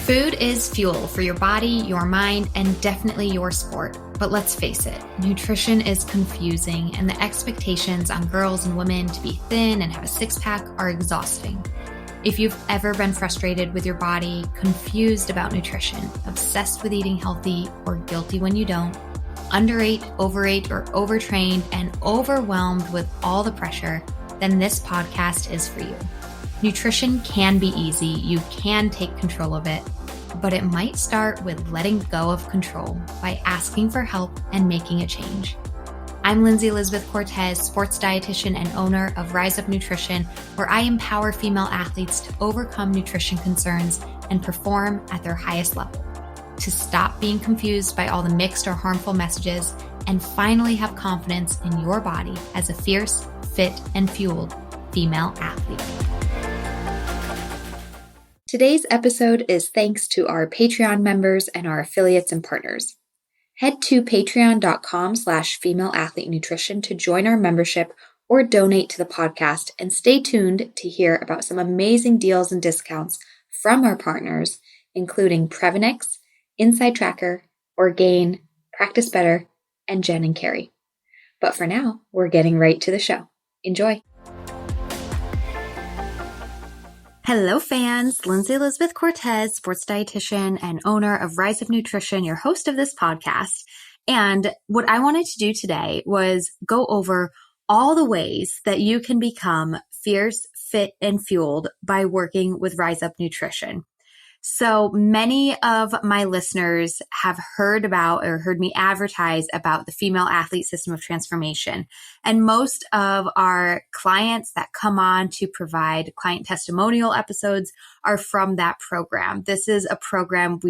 Food is fuel for your body, your mind, and definitely your sport. But let's face it, nutrition is confusing, and the expectations on girls and women to be thin and have a six-pack are exhausting. If you've ever been frustrated with your body, confused about nutrition, obsessed with eating healthy, or guilty when you don't, underate, overate, or overtrained, and overwhelmed with all the pressure, then this podcast is for you. Nutrition can be easy, you can take control of it, but it might start with letting go of control by asking for help and making a change. I'm Lindsey Elizabeth Cortez, sports dietitian and owner of Rise Up Nutrition, where I empower female athletes to overcome nutrition concerns and perform at their highest level, to stop being confused by all the mixed or harmful messages, and finally have confidence in your body as a fierce, fit, and fueled female athlete. Today's episode is thanks to our Patreon members and our affiliates and partners. Head to patreon.com/femaleathletenutrition to join our membership or donate to the podcast, and stay tuned to hear about some amazing deals and discounts from our partners, including Prevenix, Inside Tracker, Orgain, Practice Better, and Jen and Carrie. But for now, we're getting right to the show. Enjoy. Hello fans, Lindsey Elizabeth Cortez, sports dietitian and owner of Rise Up Nutrition, your host of this podcast. And what I wanted to do today was go over all the ways that you can become fierce, fit, and fueled by working with Rise Up Nutrition. So many of my listeners have heard about or heard me advertise about the female athlete system of transformation. And most of our clients that come on to provide client testimonial episodes are from that program. This is a program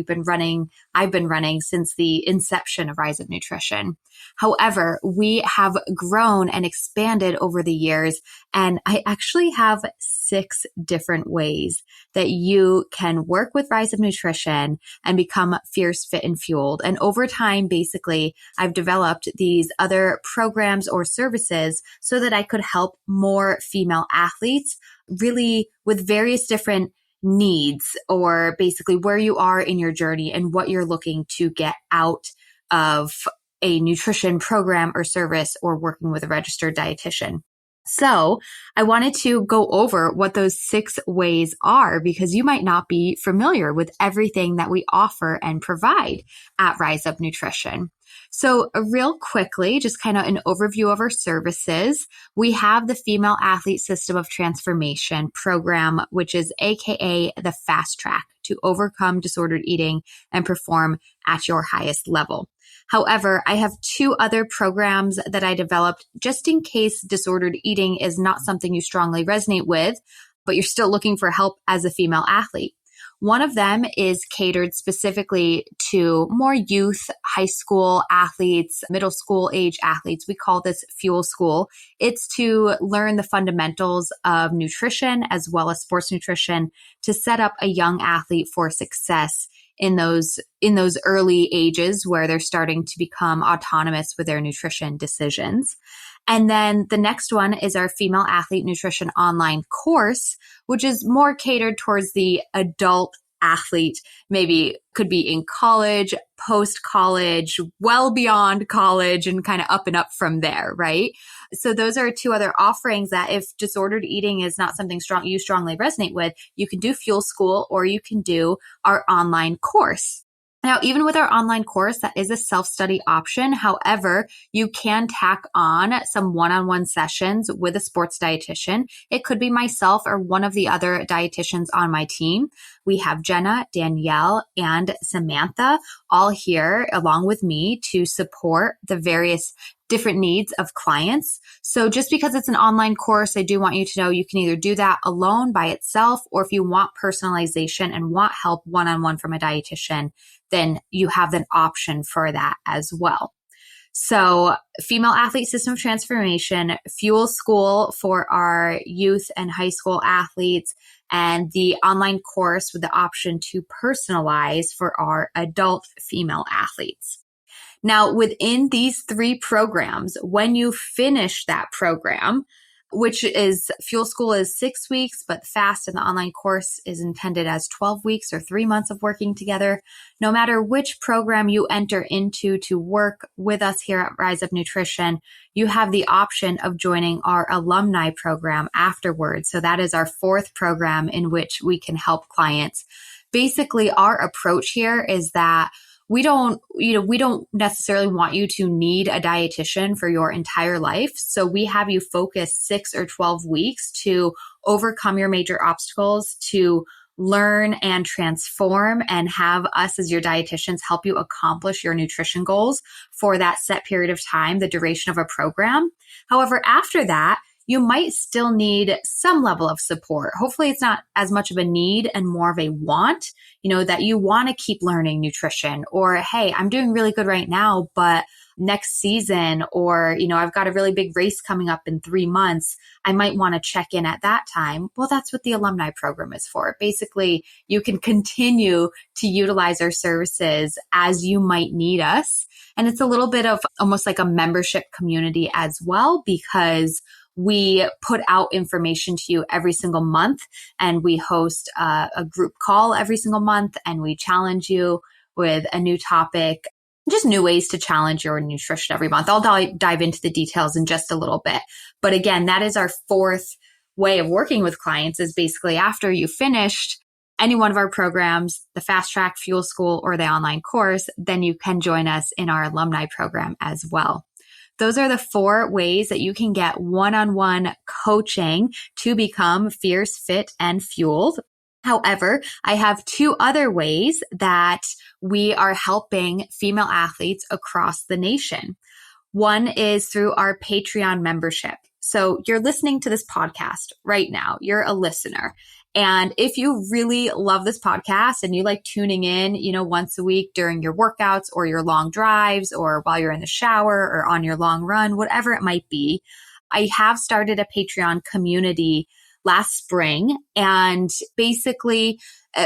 I've been running since the inception of Rise Up Nutrition. However, we have grown and expanded over the years, and I actually have 6 different ways that you can work with Rise Up Nutrition and become fierce, fit, and fueled. And over time, basically, I've developed these other programs or services so that I could help more female athletes really with various different needs, or basically where you are in your journey and what you're looking to get out of a nutrition program or service or working with a registered dietitian. So I wanted to go over what those 6 ways are, because you might not be familiar with everything that we offer and provide at Rise Up Nutrition. So real quickly, just kind of an overview of our services. We have the Female Athlete System of Transformation program, which is AKA the fast track to overcome disordered eating and perform at your highest level. However, I have 2 other programs that I developed just in case disordered eating is not something you strongly resonate with, but you're still looking for help as a female athlete. One of them is catered specifically to more youth, high school athletes, middle school age athletes. We call this Fuel School. It's to learn the fundamentals of nutrition as well as sports nutrition to set up a young athlete for success in those early ages where they're starting to become autonomous with their nutrition decisions. And then the next one is our Female Athlete Nutrition online course, which is more catered towards the adult athlete, maybe could be in college, post-college, well beyond college, and kind of up and up from there, right? So those are 2 other offerings that if disordered eating is not something you strongly resonate with, you can do Fuel School or you can do our online course. Now, even with our online course, that is a self-study option. However, you can tack on some one-on-one sessions with a sports dietitian. It could be myself or one of the other dietitians on my team. We have Jenna, Danielle, and Samantha all here along with me to support the various different needs of clients. So just because it's an online course, I do want you to know you can either do that alone by itself, or if you want personalization and want help one-on-one from a dietitian, then you have an option for that as well. So Female Athlete System of Transformation, Fuel School for our youth and high school athletes, and the online course with the option to personalize for our adult female athletes. Now, within these 3 programs, when you finish that program, which is Fuel School is 6 weeks, but Fast and the online course is intended as 12 weeks or 3 months of working together. No matter which program you enter into to work with us here at Rise Up Nutrition, you have the option of joining our Alumni Program afterwards. So that is our 4th program in which we can help clients. Basically, our approach here is that we don't necessarily want you to need a dietitian for your entire life. So we have you focus 6 or 12 weeks to overcome your major obstacles, to learn and transform, and have us as your dietitians help you accomplish your nutrition goals for that set period of time, the duration of a program. However, after that, you might still need some level of support. Hopefully it's not as much of a need and more of a want, that you want to keep learning nutrition, or, hey, I'm doing really good right now, but next season, or, I've got a really big race coming up in 3 months, I might want to check in at that time. Well, that's what the Alumni Program is for. Basically, you can continue to utilize our services as you might need us. And it's a little bit of almost like a membership community as well, because we put out information to you every single month, and we host a group call every single month, and we challenge you with a new topic, just new ways to challenge your nutrition every month. I'll dive into the details in just a little bit. But again, that is our 4th way of working with clients, is basically after you finished any one of our programs, the Fast Track, Fuel School, or the online course, then you can join us in our Alumni Program as well. Those are the 4 ways that you can get one-on-one coaching to become fierce, fit, and fueled. However, I have 2 other ways that we are helping female athletes across the nation. One is through our Patreon membership. So you're listening to this podcast right now. You're a listener. And if you really love this podcast and you like tuning in, once a week during your workouts or your long drives, or while you're in the shower or on your long run, whatever it might be, I have started a Patreon community last spring. And basically,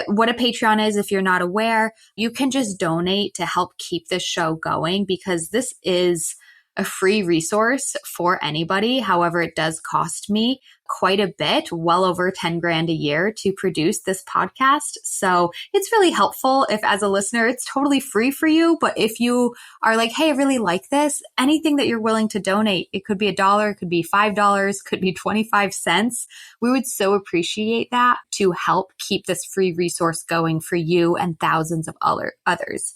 what a Patreon is, if you're not aware, you can just donate to help keep this show going, because this is a free resource for anybody. However, it does cost me quite a bit, well over 10 grand a year to produce this podcast. So it's really helpful if, as a listener, it's totally free for you. But if you are like, hey, I really like this, anything that you're willing to donate, it could be $1, it could be $5, could be 25 cents. We would so appreciate that to help keep this free resource going for you and thousands of others.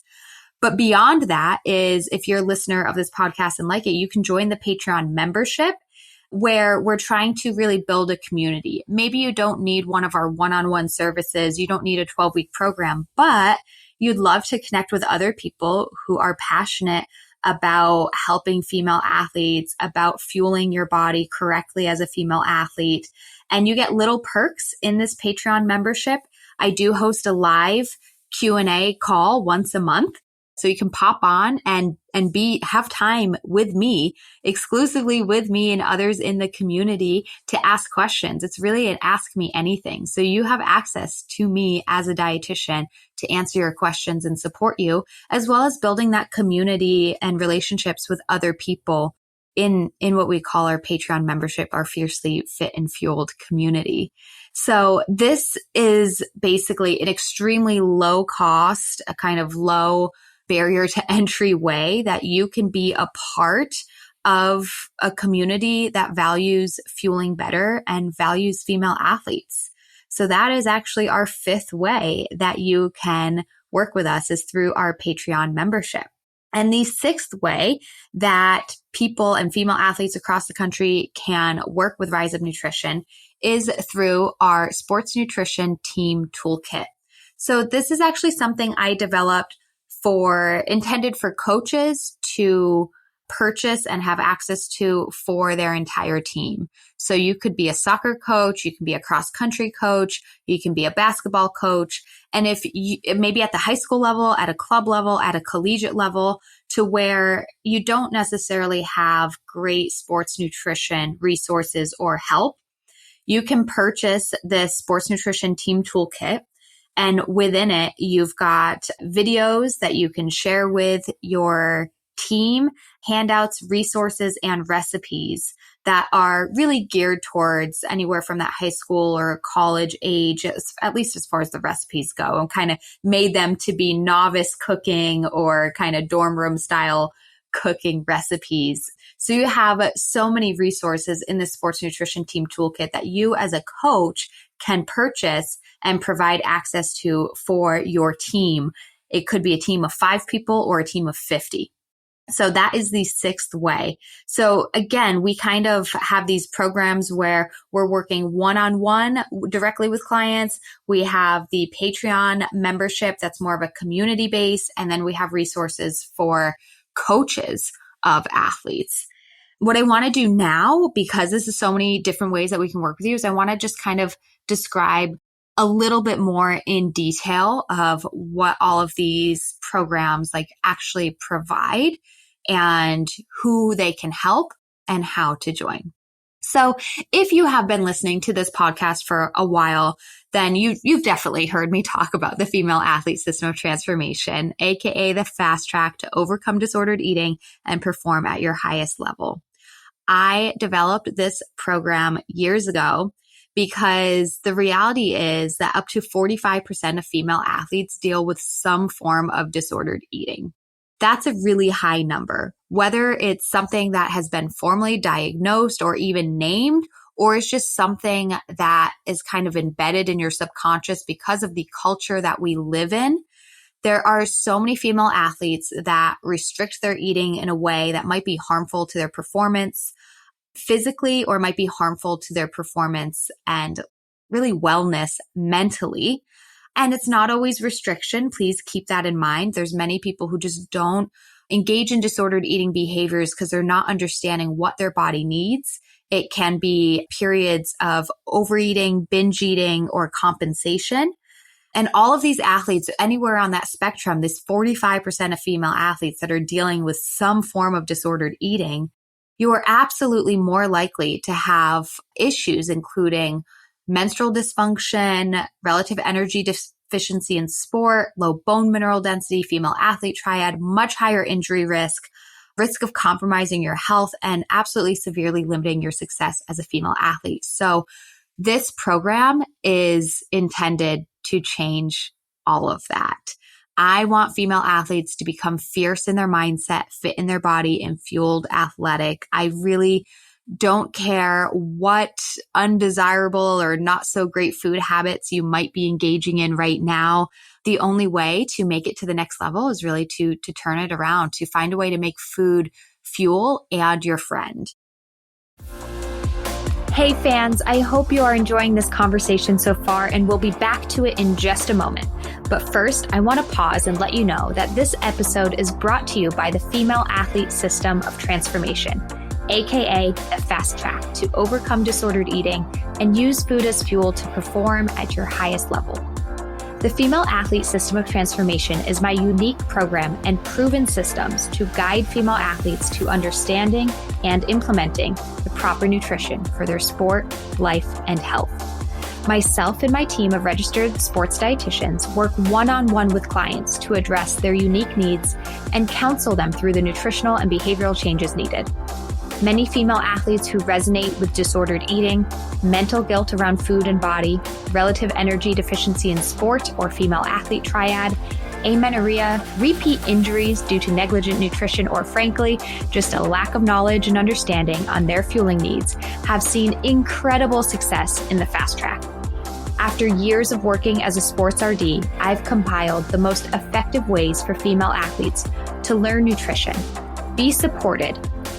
But beyond that is, if you're a listener of this podcast and like it, you can join the Patreon membership, where we're trying to really build a community. Maybe you don't need one of our one-on-one services. You don't need a 12-week program, but you'd love to connect with other people who are passionate about helping female athletes, about fueling your body correctly as a female athlete. And you get little perks in this Patreon membership. I do host a live Q&A call once a month. So you can pop on and have time with me, exclusively with me and others in the community, to ask questions. It's really an ask me anything. So you have access to me as a dietitian to answer your questions and support you, as well as building that community and relationships with other people in what we call our Patreon membership, our Fiercely Fit and Fueled community. So this is basically an extremely low cost, a kind of low barrier to entry way that you can be a part of a community that values fueling better and values female athletes. So that is actually our 5th way that you can work with us, is through our Patreon membership. And the 6th way that people and female athletes across the country can work with Rise Up Nutrition is through our Sports Nutrition Team Toolkit. So this is actually something I developed intended for coaches to purchase and have access to for their entire team. So you could be a soccer coach, you can be a cross country coach, you can be a basketball coach. And if you, maybe at the high school level, at a club level, at a collegiate level, to where you don't necessarily have great sports nutrition resources or help, you can purchase this Sports Nutrition Team Toolkit. And within it, you've got videos that you can share with your team handouts, resources, and recipes that are really geared towards anywhere from that high school or college age, at least as far as the recipes go, and kind of made them to be novice cooking or kind of dorm room style cooking recipes. So you have so many resources in the Sports Nutrition Team Toolkit that you as a coach can purchase and provide access to for your team. It could be a team of 5 people or a team of 50. So that is the 6th way. So again, we kind of have these programs where we're working one-on-one directly with clients. We have the Patreon membership that's more of a community base. And then we have resources for coaches of athletes. What I want to do now, because this is so many different ways that we can work with you, is I want to just kind of describe a little bit more in detail of what all of these programs like actually provide and who they can help and how to join. So if you have been listening to this podcast for a while, then you've definitely heard me talk about the Female Athlete System of Transformation, aka the fast track to overcome disordered eating and perform at your highest level. I developed this program years ago because the reality is that up to 45% of female athletes deal with some form of disordered eating. That's a really high number, whether it's something that has been formally diagnosed or even named, or it's just something that is kind of embedded in your subconscious because of the culture that we live in. There are so many female athletes that restrict their eating in a way that might be harmful to their performance physically, or might be harmful to their performance and really wellness mentally. And it's not always restriction. Please keep that in mind. There's many people who just don't engage in disordered eating behaviors because they're not understanding what their body needs. It can be periods of overeating, binge eating, or compensation. And all of these athletes, anywhere on that spectrum, this 45% of female athletes that are dealing with some form of disordered eating, you are absolutely more likely to have issues, including menstrual dysfunction, relative energy deficiency in sport, low bone mineral density, female athlete triad, much higher injury risk of compromising your health, and absolutely severely limiting your success as a female athlete. So this program is intended to change all of that. I want female athletes to become fierce in their mindset, fit in their body, and fueled athletic. I really don't care what undesirable or not so great food habits you might be engaging in right now. The only way to make it to the next level is really to turn it around, to find a way to make food fuel and your friend. Hey fans, I hope you are enjoying this conversation so far, and we'll be back to it in just a moment. But first, I want to pause and let you know that this episode is brought to you by the Female Athlete System of Transformation, aka the fast track to overcome disordered eating and use food as fuel to perform at your highest level. The Female Athlete System of Transformation is my unique program and proven systems to guide female athletes to understanding and implementing the proper nutrition for their sport, life, and health. Myself and my team of registered sports dietitians work one-on-one with clients to address their unique needs and counsel them through the nutritional and behavioral changes needed. Many female athletes who resonate with disordered eating, mental guilt around food and body, relative energy deficiency in sport or female athlete triad, amenorrhea, repeat injuries due to negligent nutrition, or frankly, just a lack of knowledge and understanding on their fueling needs, have seen incredible success in the fast track. After years of working as a sports RD, I've compiled the most effective ways for female athletes to learn nutrition, be supported,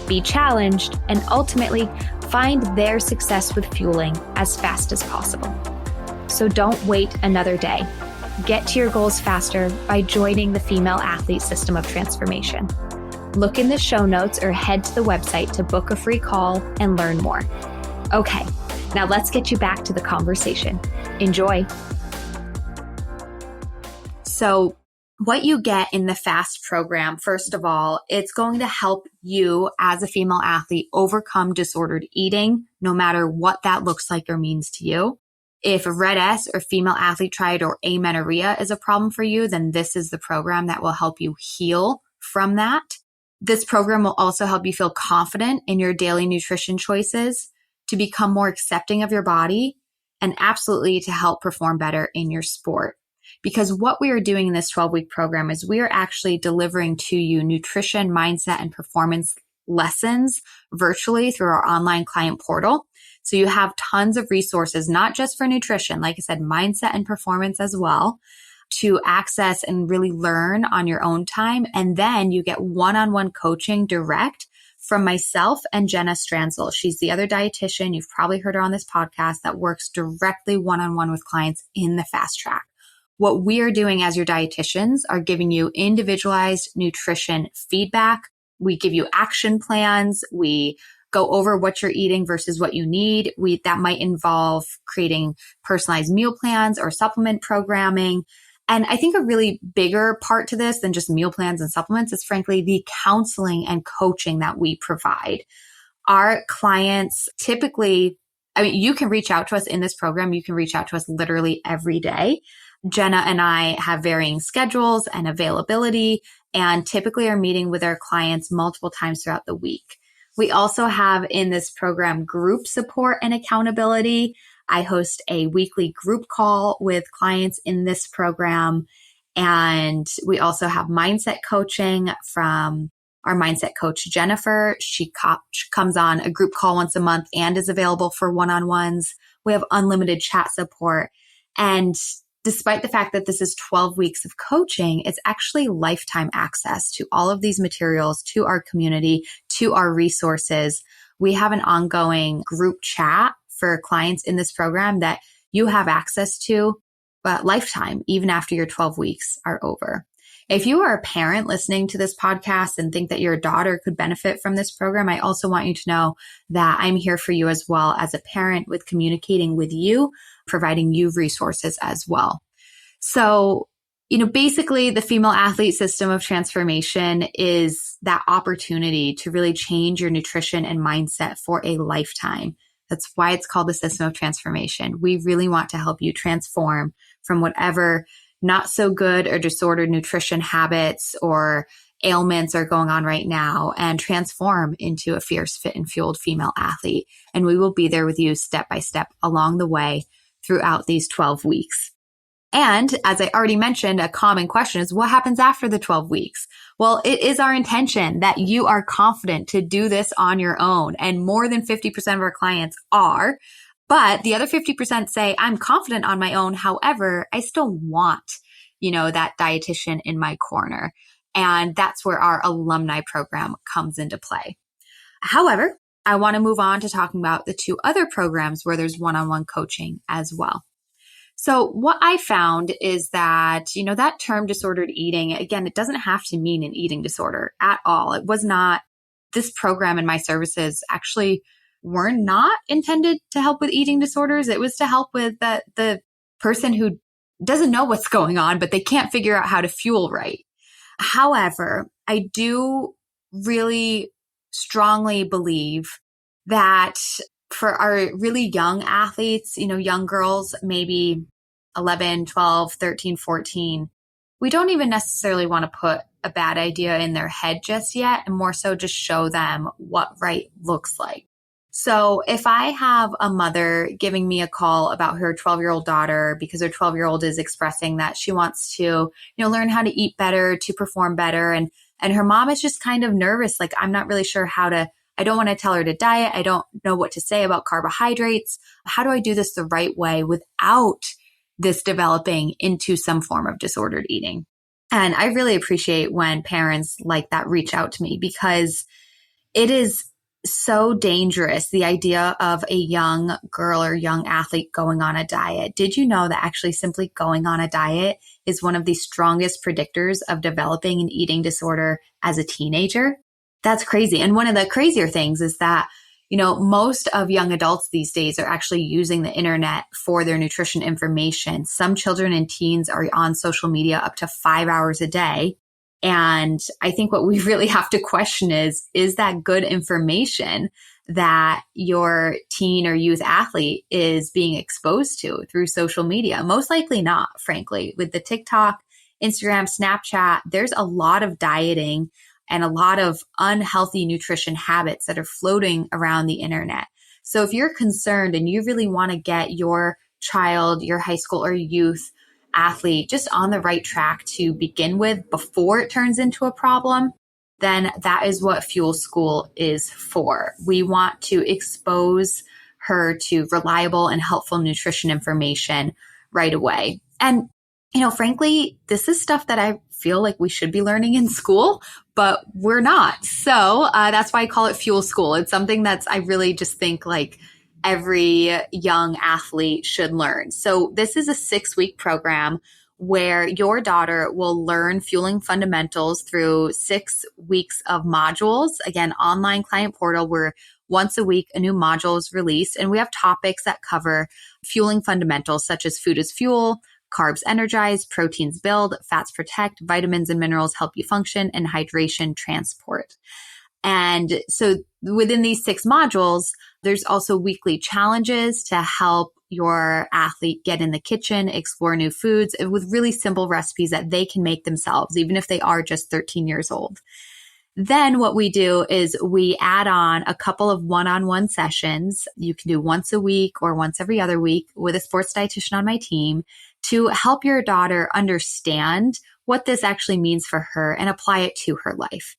be challenged, and ultimately find their success with fueling as fast as possible. So don't wait another day. Get to your goals faster by joining the Female Athlete System of Transformation. Look in the show notes or head to the website to book a free call and learn more. Okay, now let's get you back to the conversation. Enjoy. So what you get in the FAST program, first of all, it's going to help you as a female athlete overcome disordered eating, no matter what that looks like or means to you. If Red S or female athlete triad or amenorrhea is a problem for you, then this is the program that will help you heal from that. This program will also help you feel confident in your daily nutrition choices, to become more accepting of your body, and absolutely to help perform better in your sport. Because what we are doing in this 12-week program is we are actually delivering to you nutrition, mindset, and performance lessons virtually through our online client portal. So you have tons of resources, not just for nutrition, like I said, mindset and performance as well, to access and really learn on your own time. And then you get one-on-one coaching direct from myself and Jenna Stranzel. She's the other dietitian. You've probably heard her on this podcast that works directly one-on-one with clients in the fast track. What we are doing as your dietitians are giving you individualized nutrition feedback. We give you action plans. We go over what you're eating versus what you need. That might involve creating personalized meal plans or supplement programming. And I think a really bigger part to this than just meal plans and supplements is frankly the counseling and coaching that we provide. Our clients typically, you can reach out to us in this program. You can reach out to us literally every day. Jenna and I have varying schedules and availability, and typically are meeting with our clients multiple times throughout the week. We also have in this program group support and accountability. I host a weekly group call with clients in this program. And we also have mindset coaching from our mindset coach, Jennifer. She comes on a group call once a month and is available for one-on-ones. We have unlimited chat support. And despite the fact that this is 12 weeks of coaching, it's actually lifetime access to all of these materials, to our community, to our resources. We have an ongoing group chat for clients in this program that you have access to, but lifetime, even after your 12 weeks are over. If you are a parent listening to this podcast and think that your daughter could benefit from this program, I also want you to know that I'm here for you as well as a parent, with communicating with you, providing you resources as well. So, basically the female athlete system of transformation is that opportunity to really change your nutrition and mindset for a lifetime. That's why it's called the system of transformation. We really want to help you transform from whatever not so good or disordered nutrition habits or ailments are going on right now, and transform into a fierce, fit, and fueled female athlete. And we will be there with you step by step along the way throughout these 12 weeks. And as I already mentioned, a common question is, what happens after the 12 weeks? Well, it is our intention that you are confident to do this on your own. And more than 50% of our clients are. But the other 50% say, I'm confident on my own. However, I still want, that dietitian in my corner. And that's where our alumni program comes into play. However, I want to move on to talking about the two other programs where there's one-on-one coaching as well. So what I found is that, that term disordered eating, again, it doesn't have to mean an eating disorder at all. It was not. This program and my services actually were not intended to help with eating disorders. It was to help with the person who doesn't know what's going on, but they can't figure out how to fuel right. However, I do really strongly believe that for our really young athletes, young girls, maybe 11, 12, 13, 14, we don't even necessarily want to put a bad idea in their head just yet, and more so just show them what right looks like. So if I have a mother giving me a call about her 12-year-old daughter because her 12-year-old is expressing that she wants to, learn how to eat better, to perform better, and her mom is just kind of nervous, like, I'm not really sure I don't want to tell her to diet. I don't know what to say about carbohydrates. How do I do this the right way without this developing into some form of disordered eating? And I really appreciate when parents like that reach out to me, because it is so dangerous, the idea of a young girl or young athlete going on a diet. Did you know that actually simply going on a diet is one of the strongest predictors of developing an eating disorder as a teenager? That's crazy. And one of the crazier things is that, most of young adults these days are actually using the internet for their nutrition information. Some children and teens are on social media up to 5 hours a day. And I think what we really have to question is that good information that your teen or youth athlete is being exposed to through social media? Most likely not, frankly. With the TikTok, Instagram, Snapchat, there's a lot of dieting and a lot of unhealthy nutrition habits that are floating around the internet. So if you're concerned and you really want to get your child, your high school or youth athlete just on the right track to begin with before it turns into a problem, then that is what Fuel School is for. We want to expose her to reliable and helpful nutrition information right away. And, frankly, this is stuff that I feel like we should be learning in school, but we're not. So that's why I call it Fuel School. It's something I really just think like every young athlete should learn. So this is a 6-week program where your daughter will learn fueling fundamentals through 6 weeks of modules. Again, online client portal where once a week a new module is released, and we have topics that cover fueling fundamentals such as food is fuel, carbs energize, proteins build, fats protect, vitamins and minerals help you function, and hydration transport. And so within these 6 modules, there's also weekly challenges to help your athlete get in the kitchen, explore new foods with really simple recipes that they can make themselves, even if they are just 13 years old. Then what we do is we add on a couple of one-on-one sessions. You can do once a week or once every other week with a sports dietitian on my team to help your daughter understand what this actually means for her and apply it to her life.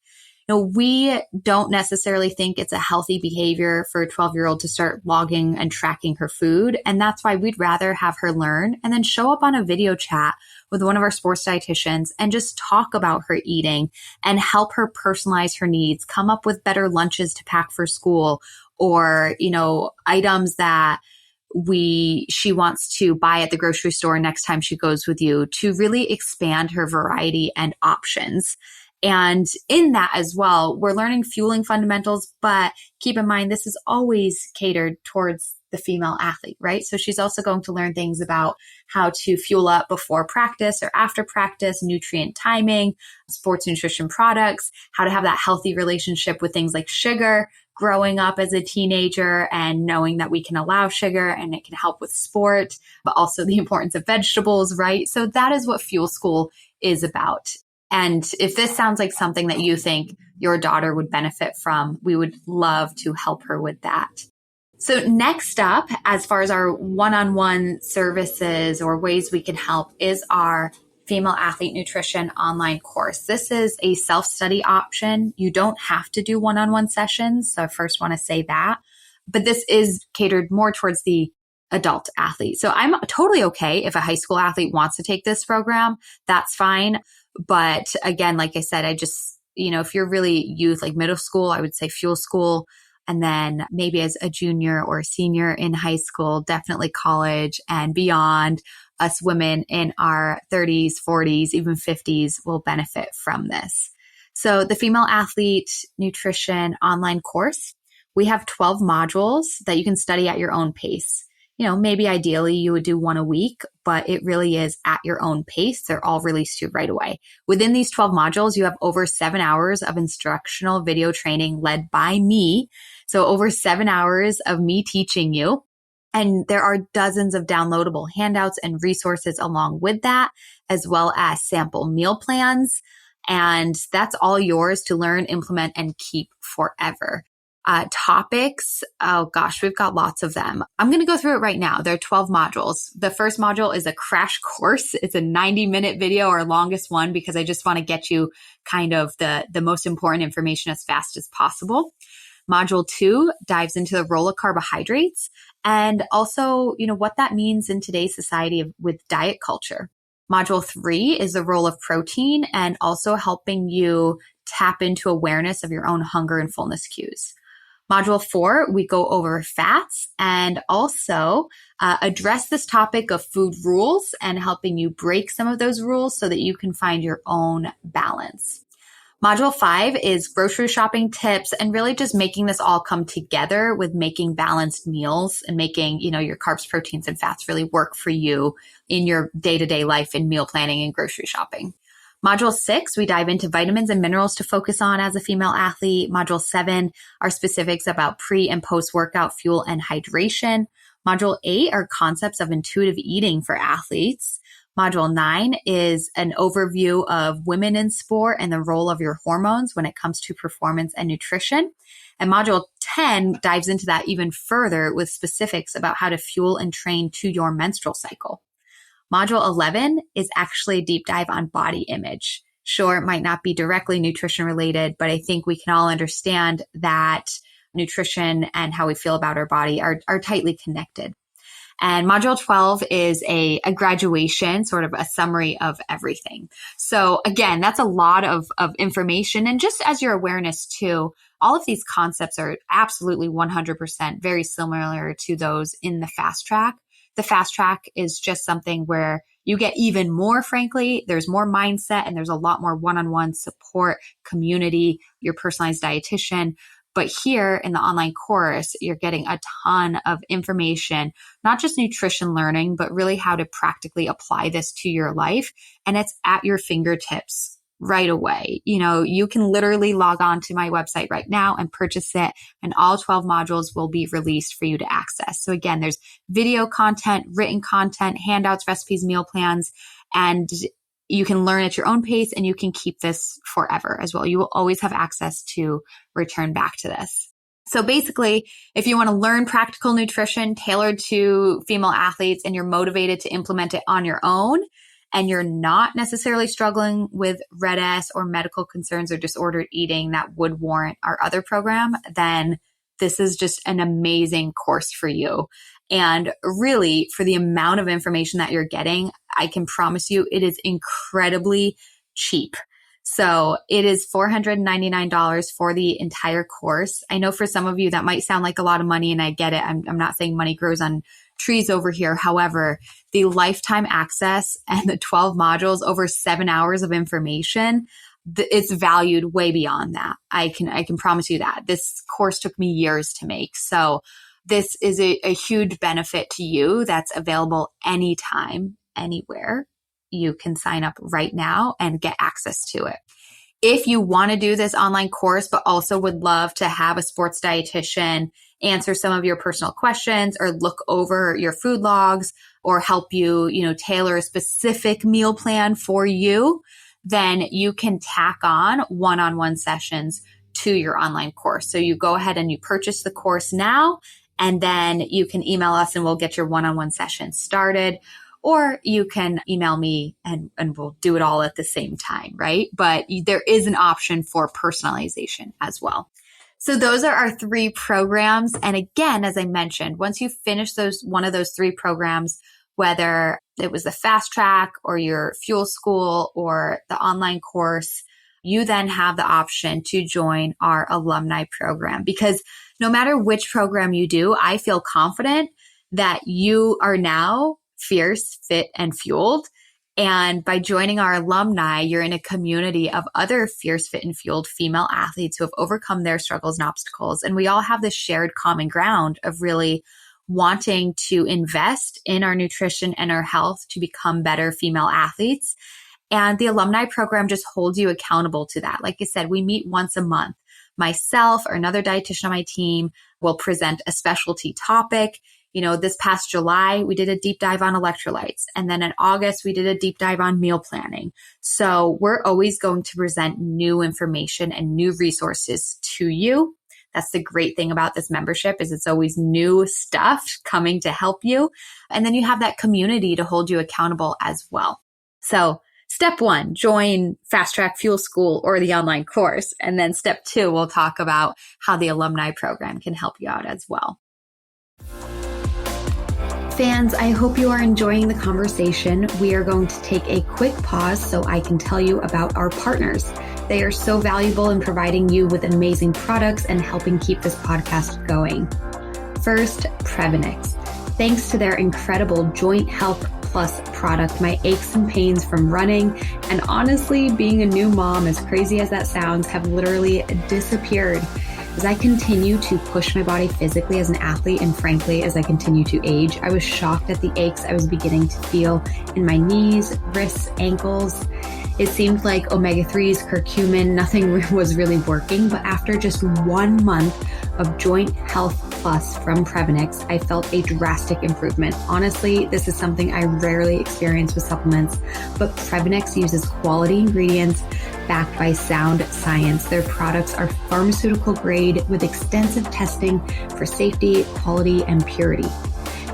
We don't necessarily think it's a healthy behavior for a 12-year-old to start logging and tracking her food. And that's why we'd rather have her learn and then show up on a video chat with one of our sports dietitians and just talk about her eating and help her personalize her needs, come up with better lunches to pack for school, or, items that she wants to buy at the grocery store next time she goes with you, to really expand her variety and options. And in that as well, we're learning fueling fundamentals, but keep in mind, this is always catered towards the female athlete, right? So she's also going to learn things about how to fuel up before practice or after practice, nutrient timing, sports nutrition products, how to have that healthy relationship with things like sugar, growing up as a teenager and knowing that we can allow sugar and it can help with sport, but also the importance of vegetables, right? So that is what Fuel School is about. And if this sounds like something that you think your daughter would benefit from, we would love to help her with that. So next up, as far as our one-on-one services or ways we can help, is our Female Athlete Nutrition online course. This is a self-study option. You don't have to do one-on-one sessions. So I first want to say that. But this is catered more towards the adult athlete. So I'm totally okay if a high school athlete wants to take this program, that's fine. But again, like I said, I just, if you're really youth, like middle school, I would say Fuel School. And then maybe as a junior or a senior in high school, definitely college and beyond, us women in our 30s, 40s, even 50s will benefit from this. So the Female Athlete Nutrition online course, we have 12 modules that you can study at your own pace. Maybe ideally you would do one a week, but it really is at your own pace. They're all released to you right away. Within these 12 modules, you have over 7 hours of instructional video training led by me. So over 7 hours of me teaching you. And there are dozens of downloadable handouts and resources along with that, as well as sample meal plans. And that's all yours to learn, implement, and keep forever. Topics, oh gosh, we've got lots of them. I'm going to go through it right now. There are 12 modules. The first module is a crash course. It's a 90-minute video, our longest one, because I just want to get you kind of the most important information as fast as possible. Module 2 dives into the role of carbohydrates and also, what that means in today's society with diet culture. Module 3 is the role of protein and also helping you tap into awareness of your own hunger and fullness cues. Module 4, we go over fats and also address this topic of food rules and helping you break some of those rules so that you can find your own balance. Module 5 is grocery shopping tips and really just making this all come together with making balanced meals and making, your carbs, proteins, and fats really work for you in your day-to-day life in meal planning and grocery shopping. Module 6, we dive into vitamins and minerals to focus on as a female athlete. Module 7 are specifics about pre and post-workout fuel and hydration. Module 8 are concepts of intuitive eating for athletes. Module 9 is an overview of women in sport and the role of your hormones when it comes to performance and nutrition. And Module 10 dives into that even further with specifics about how to fuel and train to your menstrual cycle. Module 11 is actually a deep dive on body image. Sure, it might not be directly nutrition related, but I think we can all understand that nutrition and how we feel about our body are tightly connected. And Module 12 is a graduation, sort of a summary of everything. So again, that's a lot of information. And just as your awareness too, all of these concepts are absolutely 100% very similar to those in the fast track. The fast track is just something where you get even more, frankly, there's more mindset and there's a lot more one-on-one support, community, your personalized dietitian. But here in the online course, you're getting a ton of information, not just nutrition learning, but really how to practically apply this to your life. And it's at your fingertips right away. You know, you can literally log on to my website right now and purchase it, and all 12 modules will be released for you to access. So again, there's video content, written content, handouts, recipes, meal plans, and you can learn at your own pace, and you can keep this forever as well. You will always have access to return back to this. So basically, if you want to learn practical nutrition tailored to female athletes and you're motivated to implement it on your own, and you're not necessarily struggling with RED-S or medical concerns or disordered eating that would warrant our other program, then this is just an amazing course for you. And really, for the amount of information that you're getting, I can promise you it is incredibly cheap. So it is $499 for the entire course. I know for some of you that might sound like a lot of money, and I get it. I'm not saying money grows on trees over here. However, the lifetime access and the 12 modules over 7 hours of information, it's valued way beyond that. I can promise you that. This course took me years to make. So this is a huge benefit to you that's available anytime, anywhere. You can sign up right now and get access to it. If you want to do this online course, but also would love to have a sports dietitian answer some of your personal questions or look over your food logs or help you, tailor a specific meal plan for you, then you can tack on one-on-one sessions to your online course. So you go ahead and you purchase the course now, and then you can email us and we'll get your one-on-one session started. Or you can email me and we'll do it all at the same time, right? But there is an option for personalization as well. So those are our 3 programs. And again, as I mentioned, once you finish one of those 3 programs, whether it was the fast track or your fuel school or the online course, you then have the option to join our alumni program. Because no matter which program you do, I feel confident that you are now fierce, fit, and fueled. And by joining our alumni, you're in a community of other fierce, fit, and fueled female athletes who have overcome their struggles and obstacles. And we all have this shared common ground of really wanting to invest in our nutrition and our health to become better female athletes. And the alumni program just holds you accountable to that. Like I said, we meet once a month. Myself or another dietitian on my team will present a specialty topic. This past July, we did a deep dive on electrolytes. And then in August, we did a deep dive on meal planning. So we're always going to present new information and new resources to you. That's the great thing about this membership is it's always new stuff coming to help you. And then you have that community to hold you accountable as well. So step 1, join Fast Track Fuel School or the online course. And then step 2, we'll talk about how the alumni program can help you out as well. Fans, I hope you are enjoying the conversation. We are going to take a quick pause so I can tell you about our partners. They are so valuable in providing you with amazing products and helping keep this podcast going. First, Prevenix. Thanks to their incredible Joint Health Plus product, my aches and pains from running and honestly being a new mom, as crazy as that sounds, have literally disappeared. As I continue to push my body physically as an athlete, and frankly, as I continue to age, I was shocked at the aches I was beginning to feel in my knees, wrists, ankles. It seemed like omega-3s, curcumin, nothing was really working. But after just 1 month of Joint Health Plus from Prevenix, I felt a drastic improvement. Honestly, this is something I rarely experience with supplements, but Prevenix uses quality ingredients backed by sound science. Their products are pharmaceutical grade with extensive testing for safety, quality, and purity.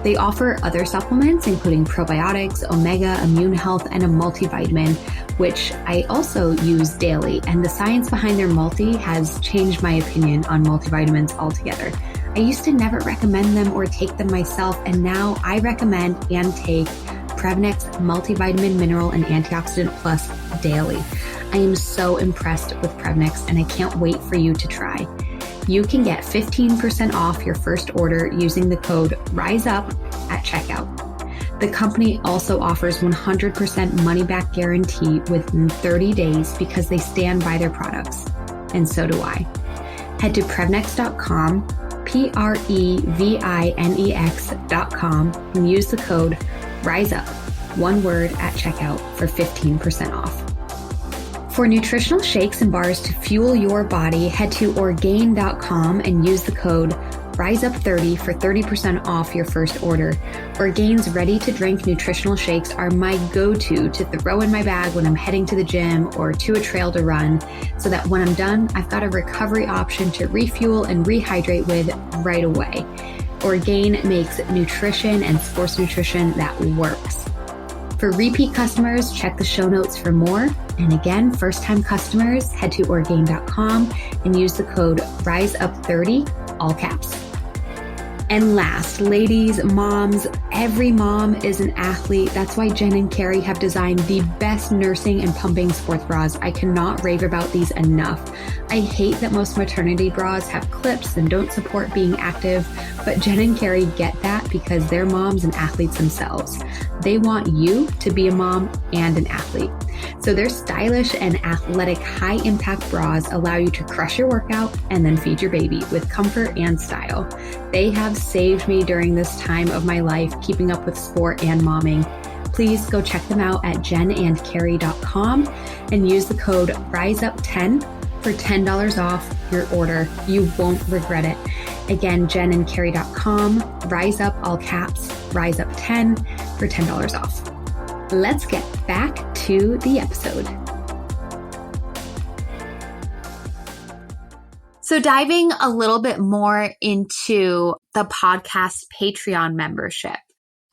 They offer other supplements, including probiotics, omega, immune health, and a multivitamin, which I also use daily. And the science behind their multi has changed my opinion on multivitamins altogether. I used to never recommend them or take them myself, and now I recommend and take Prevenix Multivitamin, Mineral, and Antioxidant Plus daily. I am so impressed with Prevenix, and I can't wait for you to try. You can get 15% off your first order using the code RISEUP at checkout. The company also offers 100% money-back guarantee within 30 days because they stand by their products. And so do I. Head to Prevenix.com, Previnex.com, and use the code RISEUP, one word, at checkout for 15% off. For nutritional shakes and bars to fuel your body, head to Orgain.com and use the code RISEUP30 for 30% off your first order. Orgain's ready-to-drink nutritional shakes are my go-to to throw in my bag when I'm heading to the gym or to a trail to run, so that when I'm done, I've got a recovery option to refuel and rehydrate with right away. Orgain makes nutrition and sports nutrition that works. For repeat customers, check the show notes for more. And again, first-time customers, head to Orgain.com and use the code RISEUP30, all caps. And last, ladies, moms, every mom is an athlete. That's why Jen and Carrie have designed the best nursing and pumping sports bras. I cannot rave about these enough. I hate that most maternity bras have clips and don't support being active, but Jen and Carrie get that because they're moms and athletes themselves. They want you to be a mom and an athlete. So their stylish and athletic high-impact bras allow you to crush your workout and then feed your baby with comfort and style. They have saved me during this time of my life, keeping up with sport and momming. Please go check them out at jenandcarrie.com and use the code RISEUP10 for $10 off your order. You won't regret it. Again, jenandcarrie.com, RISEUP, all caps, RISEUP10 for $10 off. Let's get back to the episode. So diving a little bit more into the podcast Patreon membership.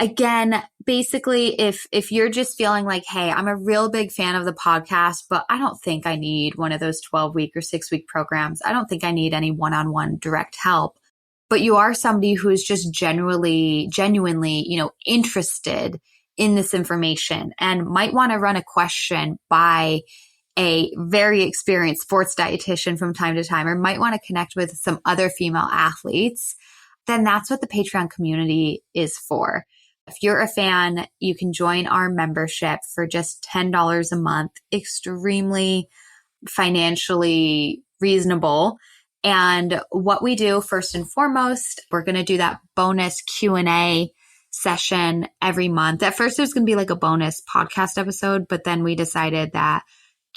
Again, basically, if you're just feeling like, hey, I'm a real big fan of the podcast, but I don't think I need one of those 12-week or 6-week programs. I don't think I need any one-on-one direct help. But you are somebody who is just genuinely, interested in this information and might want to run a question by a very experienced sports dietitian from time to time, or might want to connect with some other female athletes, then that's what the Patreon community is for. If you're a fan, you can join our membership for just $10 a month, extremely financially reasonable. And what we do first and foremost, we're going to do that bonus Q&A session every month. At first, there's going to be like a bonus podcast episode, but then we decided that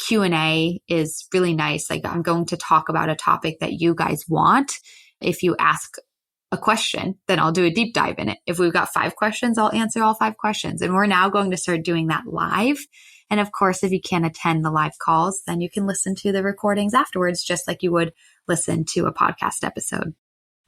Q&A is really nice. Like, I'm going to talk about a topic that you guys want. If you ask a question, then I'll do a deep dive in it. If we've got 5 questions, I'll answer all 5 questions. And we're now going to start doing that live. And of course, if you can't attend the live calls, then you can listen to the recordings afterwards, just like you would listen to a podcast episode.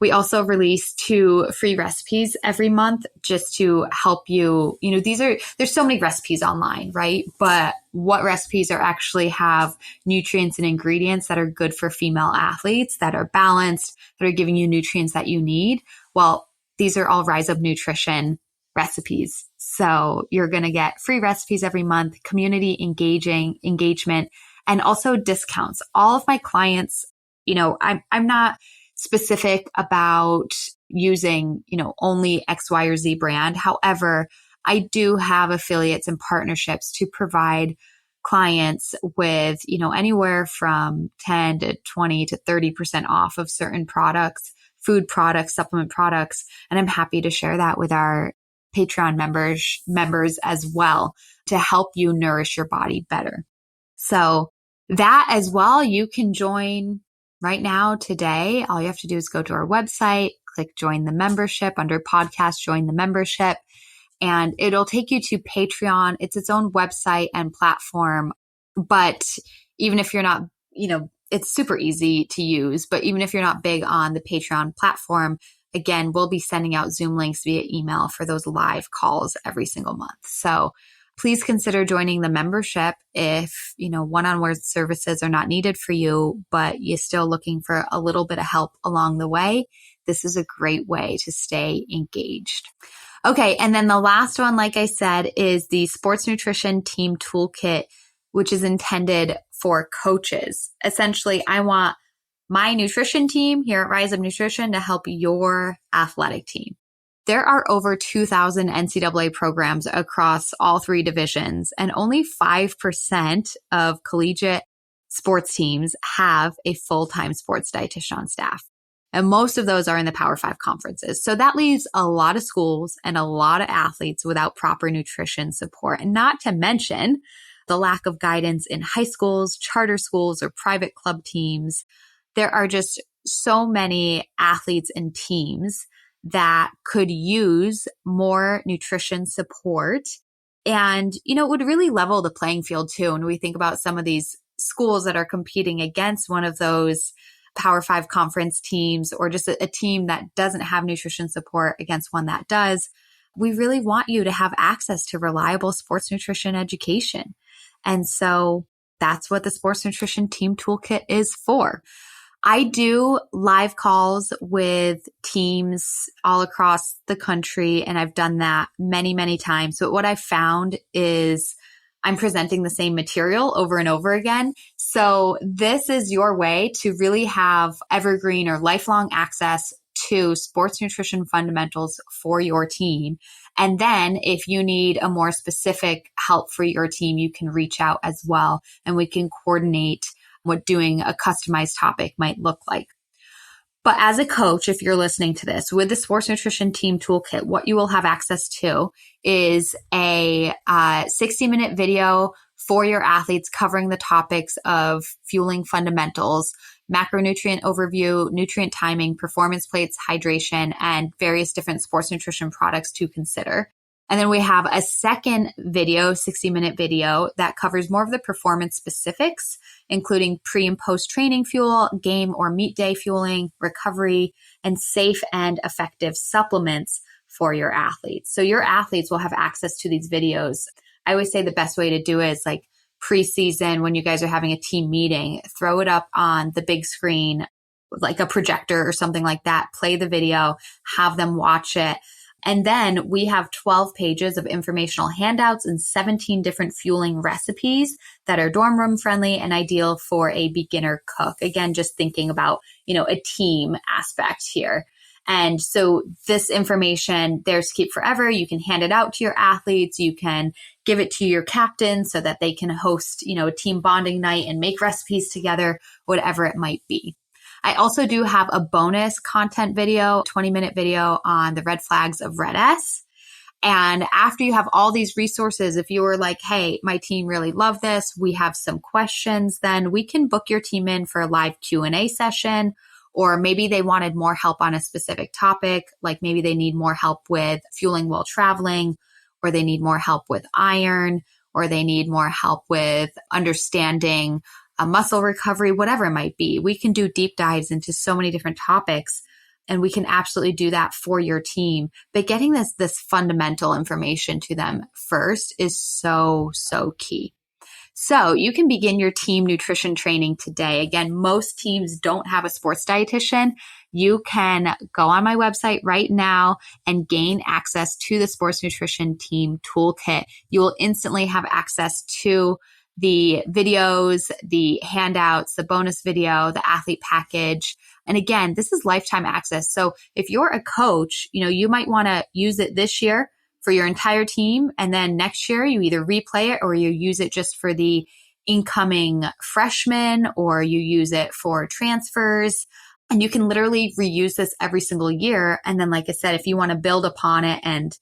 We also release 2 free recipes every month just to help you. There's so many recipes online, right? But what recipes actually have nutrients and ingredients that are good for female athletes, that are balanced, that are giving you nutrients that you need? Well, these are all Rise Up Nutrition recipes. So you're going to get free recipes every month, community engagement, and also discounts. All of my clients, I'm not specific about using, only X, Y, or Z brand. However, I do have affiliates and partnerships to provide clients with, anywhere from 10 to 20 to 30% off of certain products, food products, supplement products. And I'm happy to share that with our Patreon members as well to help you nourish your body better. So that as well, you can join right now, today. All you have to do is go to our website, click join the membership under podcast, join the membership, and it'll take you to Patreon. It's its own website and platform. But even if you're not, it's super easy to use, but even if you're not big on the Patreon platform, again, we'll be sending out Zoom links via email for those live calls every single month. So please consider joining the membership if, one-on-one services are not needed for you, but you're still looking for a little bit of help along the way. This is a great way to stay engaged. Okay. And then the last one, like I said, is the Sports Nutrition Team Toolkit, which is intended for coaches. Essentially, I want my nutrition team here at Rise of Nutrition to help your athletic team. There are over 2,000 NCAA programs across all three divisions, and only 5% of collegiate sports teams have a full-time sports dietitian on staff. And most of those are in the Power 5 conferences. So that leaves a lot of schools and a lot of athletes without proper nutrition support, and not to mention the lack of guidance in high schools, charter schools, or private club teams. There are just so many athletes and teams that could use more nutrition support. And, it would really level the playing field too. When we think about some of these schools that are competing against one of those Power 5 conference teams, or just a team that doesn't have nutrition support against one that does, we really want you to have access to reliable sports nutrition education. And so that's what the Sports Nutrition Team Toolkit is for. I do live calls with teams all across the country, and I've done that many, many times. So what I found is I'm presenting the same material over and over again. So this is your way to really have evergreen or lifelong access to sports nutrition fundamentals for your team. And then if you need a more specific help for your team, you can reach out as well, and we can coordinate what doing a customized topic might look like. But as a coach, if you're listening to this, with the Sports Nutrition Team Toolkit, what you will have access to is a 60-minute video for your athletes covering the topics of fueling fundamentals, macronutrient overview, nutrient timing, performance plates, hydration, and various different sports nutrition products to consider. And then we have a second video, 60-minute video, that covers more of the performance specifics, including pre and post training fuel, game or meet day fueling, recovery, and safe and effective supplements for your athletes. So your athletes will have access to these videos. I always say the best way to do it is like preseason, when you guys are having a team meeting, throw it up on the big screen, like a projector or something like that, play the video, have them watch it. And then we have 12 pages of informational handouts and 17 different fueling recipes that are dorm room friendly and ideal for a beginner cook. Again, just thinking about, a team aspect here. And so this information, theirs to keep forever. You can hand it out to your athletes. You can give it to your captain so that they can host, a team bonding night and make recipes together, whatever it might be. I also do have a bonus content video, 20-minute video on the red flags of Red S. And after you have all these resources, if you were like, hey, my team really loved this, we have some questions, then we can book your team in for a live Q&A session. Or maybe they wanted more help on a specific topic, like maybe they need more help with fueling while traveling, or they need more help with iron, or they need more help with understanding muscle recovery, whatever it might be. We can do deep dives into so many different topics, and we can absolutely do that for your team. But getting this fundamental information to them first is so, so key. So you can begin your team nutrition training today. Again, most teams don't have a sports dietitian. You can go on my website right now and gain access to the Sports Nutrition Team Toolkit. You will instantly have access to the videos, the handouts, the bonus video, the athlete package. And again, this is lifetime access. So if you're a coach, you might want to use it this year for your entire team. And then next year you either replay it or you use it just for the incoming freshmen, or you use it for transfers. And you can literally reuse this every single year. And then, like I said, if you want to build upon it and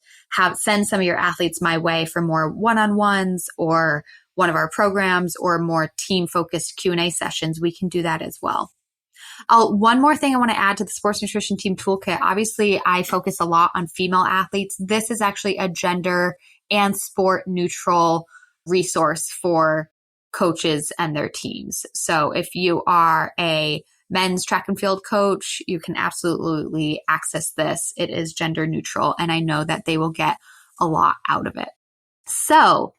send some of your athletes my way for more one-on-ones or one of our programs or more team-focused Q&A sessions, we can do that as well. One more thing I want to add to the Sports Nutrition Team Toolkit. Obviously, I focus a lot on female athletes. This is actually a gender and sport neutral resource for coaches and their teams. So if you are a men's track and field coach, you can absolutely access this. It is gender neutral, and I know that they will get a lot out of it. So,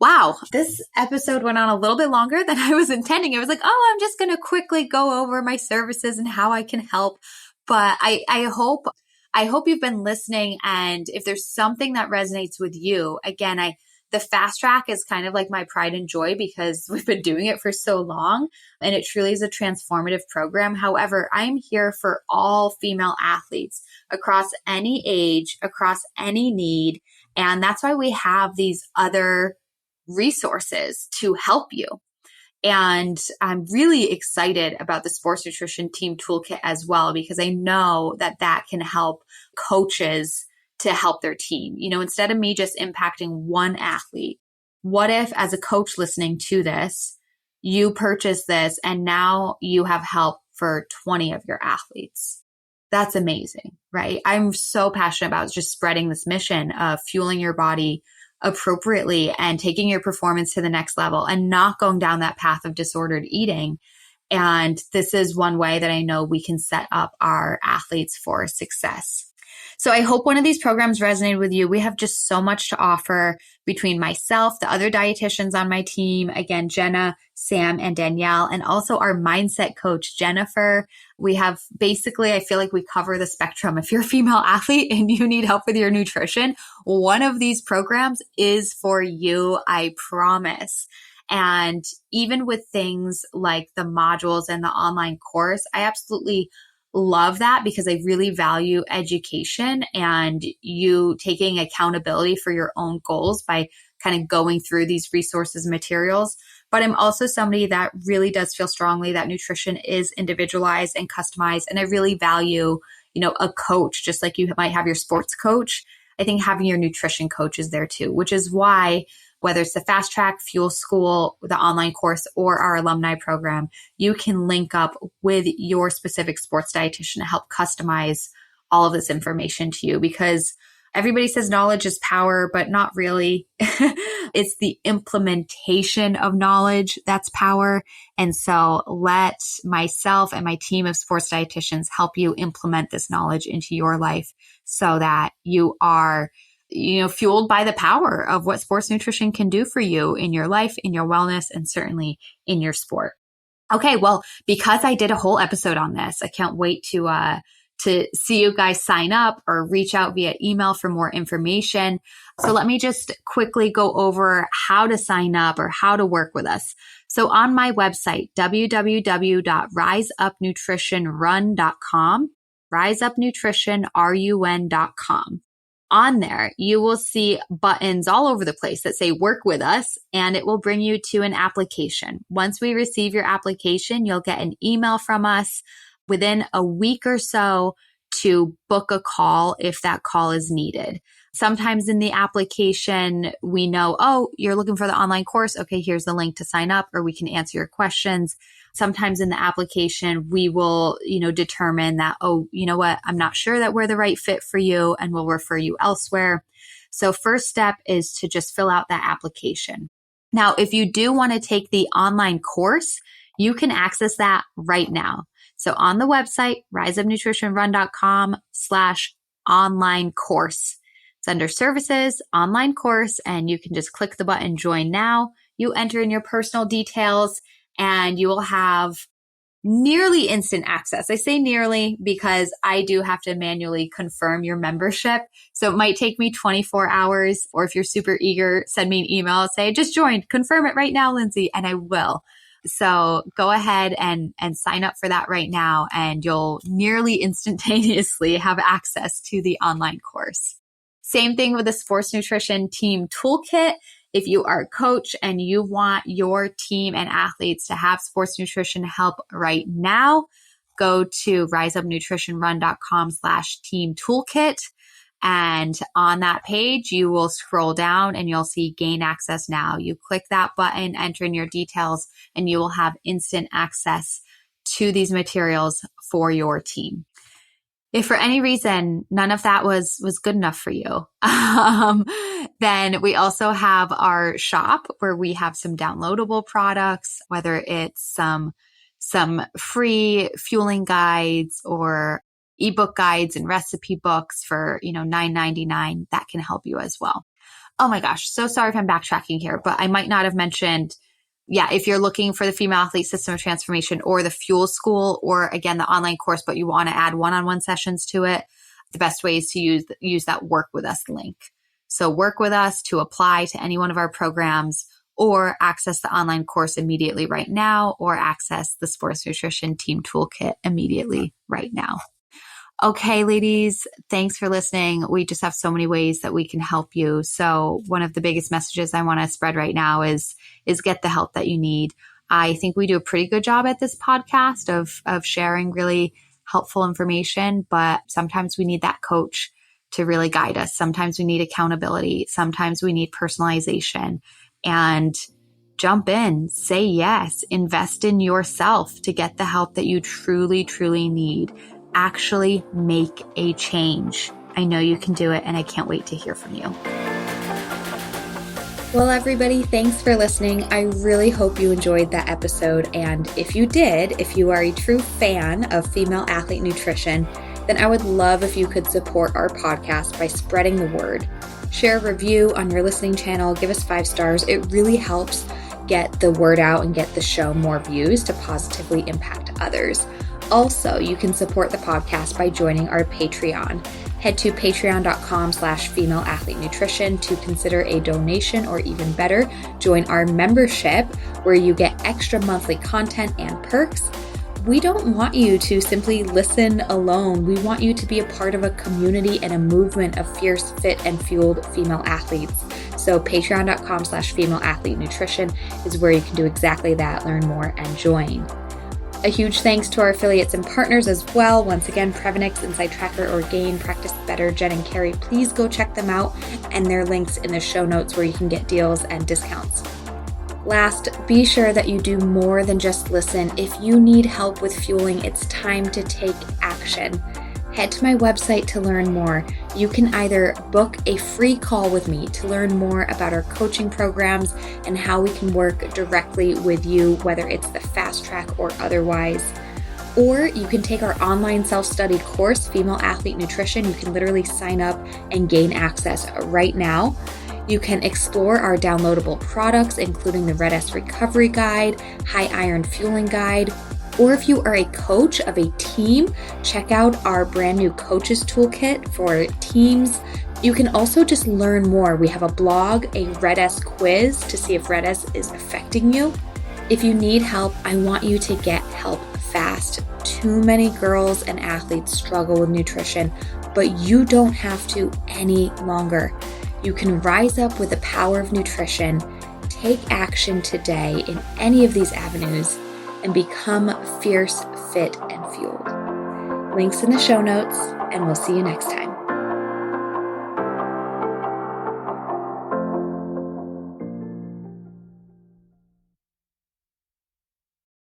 wow, this episode went on a little bit longer than I was intending. I was like, oh, I'm just going to quickly go over my services and how I can help. But I hope you've been listening. And if there's something that resonates with you, again, the fast track is kind of like my pride and joy because we've been doing it for so long and it truly is a transformative program. However, I'm here for all female athletes across any age, across any need. And that's why we have these other resources to help you. And I'm really excited about the Sports Nutrition Team Toolkit as well, because I know that that can help coaches to help their team. You know, instead of me just impacting one athlete, what if as a coach listening to this, you purchase this and now you have help for 20 of your athletes? That's amazing, right? I'm so passionate about just spreading this mission of fueling your body appropriately and taking your performance to the next level and not going down that path of disordered eating. And this is one way that I know we can set up our athletes for success. So I hope one of these programs resonated with you. We have just so much to offer between myself, the other dietitians on my team, again, Jenna, Sam, and Danielle, and also our mindset coach, Jennifer. We have basically, I feel like we cover the spectrum. If you're a female athlete and you need help with your nutrition, one of these programs is for you, I promise. And even with things like the modules and the online course, I absolutely love that because I really value education and you taking accountability for your own goals by kind of going through these resources and materials. But I'm also somebody that really does feel strongly that nutrition is individualized and customized. And I really value, you know, a coach, just like you might have your sports coach. I think having your nutrition coach is there too, which is why whether it's the Fast Track, Fuel School, the online course, or our alumni program, you can link up with your specific sports dietitian to help customize all of this information to you, because everybody says knowledge is power, but not really. It's the implementation of knowledge that's power. And so let myself and my team of sports dietitians help you implement this knowledge into your life so that you are fueled by the power of what sports nutrition can do for you in your life, in your wellness, and certainly in your sport. Okay, well, because I did a whole episode on this, I can't wait to see you guys sign up or reach out via email for more information. So let me just quickly go over how to sign up or how to work with us. So on my website, www.riseupnutritionrun.com, riseupnutritionrun.com. On there, you will see buttons all over the place that say work with us, and it will bring you to an application. Once we receive your application, you'll get an email from us within a week or so to book a call if that call is needed. Sometimes in the application, we know, oh, you're looking for the online course. Okay, here's the link to sign up, or we can answer your questions. Sometimes in the application, we will, determine that, oh, you know what, I'm not sure that we're the right fit for you, and we'll refer you elsewhere. So first step is to just fill out that application. Now, if you do want to take the online course, you can access that right now. So on the website, riseupnutritionrun.com/online course. It's under services, online course, and you can just click the button, join now. You enter in your personal details and you will have nearly instant access. I say nearly because I do have to manually confirm your membership. So it might take me 24 hours, or if you're super eager, send me an email, say, just joined, confirm it right now, Lindsey, and I will. So go ahead and sign up for that right now, and you'll nearly instantaneously have access to the online course. Same thing with the Sports Nutrition Team Toolkit. If you are a coach and you want your team and athletes to have sports nutrition help right now, go to riseupnutritionrun.com/team toolkit. And on that page, you will scroll down and you'll see gain access now. You click that button, enter in your details, and you will have instant access to these materials for your team. If for any reason none of that was good enough for you, then we also have our shop where we have some downloadable products, whether it's some free fueling guides or ebook guides and recipe books for, $9.99. That can help you as well. Oh my gosh, so sorry if I'm backtracking here, but I might not have mentioned, if you're looking for the Female Athlete System of Transformation or the Fuel School, or again, the online course, but you want to add one-on-one sessions to it, the best way is to use that Work With Us link. So work with us to apply to any one of our programs, or access the online course immediately right now, or access the Sports Nutrition Team Toolkit immediately right now. Okay, ladies, thanks for listening. We just have so many ways that we can help you. So one of the biggest messages I want to spread right now is get the help that you need. I think we do a pretty good job at this podcast of sharing really helpful information, but sometimes we need that coach to really guide us. Sometimes we need accountability. Sometimes we need personalization. And jump in, say yes, invest in yourself to get the help that you truly, truly need. Actually make a change. I know you can do it, and I can't wait to hear from you. Well, everybody, thanks for listening. I really hope you enjoyed that episode. And if you did, if you are a true fan of female athlete nutrition, then I would love if you could support our podcast by spreading the word. Share a review on your listening channel, give us 5 stars. It really helps get the word out and get the show more views to positively impact others. Also, you can support the podcast by joining our Patreon. Head to patreon.com/femaleathletenutrition to consider a donation, or even better, join our membership where you get extra monthly content and perks. We don't want you to simply listen alone. We want you to be a part of a community and a movement of fierce, fit, and fueled female athletes. So patreon.com/femaleathletenutrition is where you can do exactly that, learn more, and join. A huge thanks to our affiliates and partners as well. Once again, Prevenix, Inside Tracker, or Gain, Practice Better, Jen and Carrie. Please go check them out, and their links in the show notes where you can get deals and discounts. Last, be sure that you do more than just listen. If you need help with fueling, it's time to take action. Head to my website to learn more. You can either book a free call with me to learn more about our coaching programs and how we can work directly with you, whether it's the fast track or otherwise. Or you can take our online self-study course, Female Athlete Nutrition. You can literally sign up and gain access right now. You can explore our downloadable products, including the Red S Recovery Guide, High Iron Fueling Guide. Or if you are a coach of a team, check out our brand new Coaches Toolkit for teams. You can also just learn more. We have a blog, a Red S quiz to see if Red S is affecting you. If you need help, I want you to get help fast. Too many girls and athletes struggle with nutrition, but you don't have to any longer. You can rise up with the power of nutrition, take action today in any of these avenues, and become fierce, fit, and fueled. Links in the show notes, and we'll see you next time.